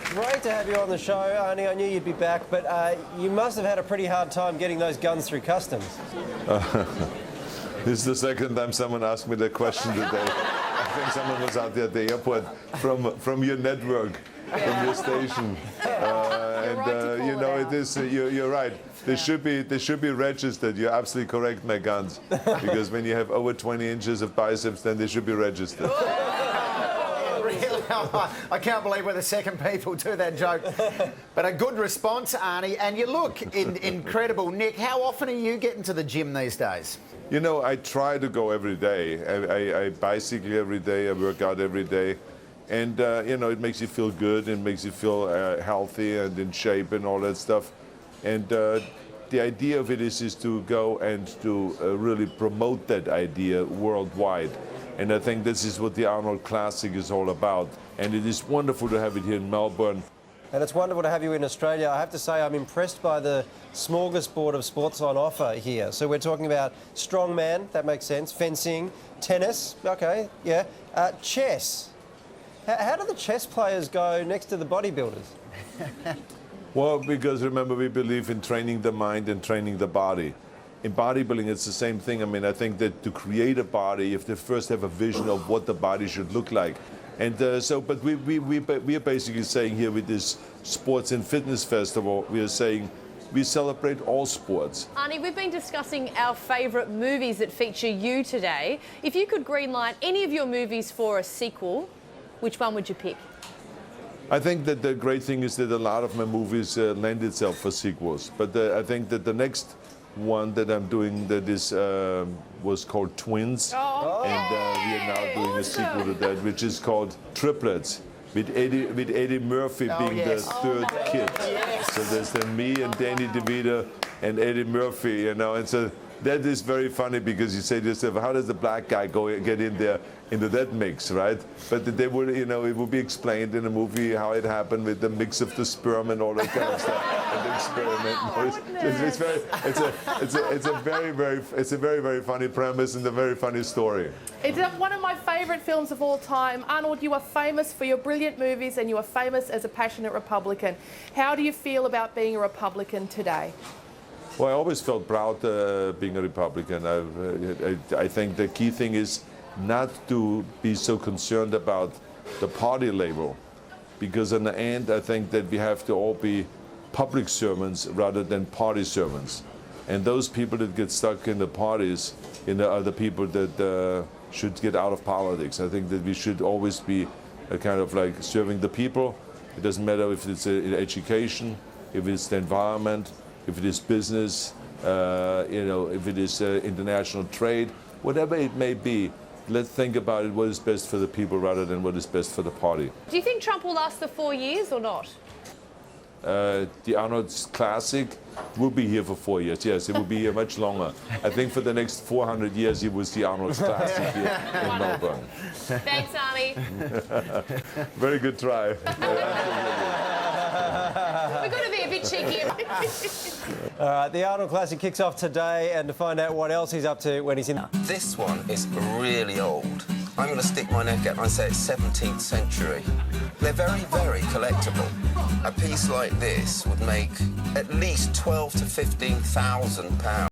Great to have you on the show, Arnie. I knew you'd be back, but you must have had a pretty hard time getting those guns through customs. This is the second time someone asked me that question today. I think someone was out there at the airport from your network, from your station. You know, it is. You're right. They should be registered. You're absolutely correct, my guns, because when you have over 20 inches of biceps, then they should be registered. Really? I can't believe we're the second people to that joke. But a good response, Arnie, and you look incredible. Nick, how often are you getting to the gym these days? You know, I try to go every day. I bicycle every day. I work out every day. And, you know, it makes you feel good. It makes you feel healthy and in shape and all that stuff. And the idea of it is to go and to really promote that idea worldwide. And I think this is what the Arnold Classic is all about. And it is wonderful to have it here in Melbourne. And it's wonderful to have you in Australia. I have to say I'm impressed by the smorgasbord of sports on offer here. So we're talking about strongman, that makes sense, fencing, tennis, okay, yeah, chess. How do the chess players go next to the bodybuilders? Well, because remember, we believe in training the mind and training the body. In bodybuilding, it's the same thing. I mean, I think that to create a body, you have to first have a vision of what the body should look like. And but we are basically saying here with this Sports and Fitness Festival, we are saying we celebrate all sports. Arnie, we've been discussing our favourite movies that feature you today. If you could greenlight any of your movies for a sequel, which one would you pick? I think that the great thing is that a lot of my movies lend itself for sequels. But I think that the next one that I'm doing that is was called Twins, and we are now doing a sequel to that, which is called Triplets, with Eddie Murphy being the third kid. Yes. So there's then me and Danny DeVito and Eddie Murphy, you know, and so that is very funny because you say to yourself, how does the black guy get in there into that mix, right? But they would, you know, it would be explained in the movie how it happened with the mix of the sperm and all that kind of stuff, and the experiment. It's a very funny premise and a very funny story. It's one of my favourite films of all time. Arnold, you are famous for your brilliant movies and you are famous as a passionate Republican. How do you feel about being a Republican today? Well, I always felt proud being a Republican. I think the key thing is not to be so concerned about the party label, because in the end, I think that we have to all be public servants rather than party servants. And those people that get stuck in the parties are the people that should get out of politics. I think that we should always be kind of like serving the people. It doesn't matter if it's education, if it's the environment, if it is business, you know, if it is international trade, whatever it may be, let's think about it, what is best for the people rather than what is best for the party. Do you think Trump will last the 4 years or not? The Arnold Classic will be here for 4 years, yes, it will be here much longer. I think for the next 400 years you will see Arnold Classic here in Melbourne. Thanks, Arnie. Very good try. We've got to be a bit cheeky. The Arnold Classic kicks off today, and to find out what else he's up to when he's in... This one is really old. I'm going to stick my neck out and say it's 17th century. They're very collectible. A piece like this would make at least £12,000 to £15,000.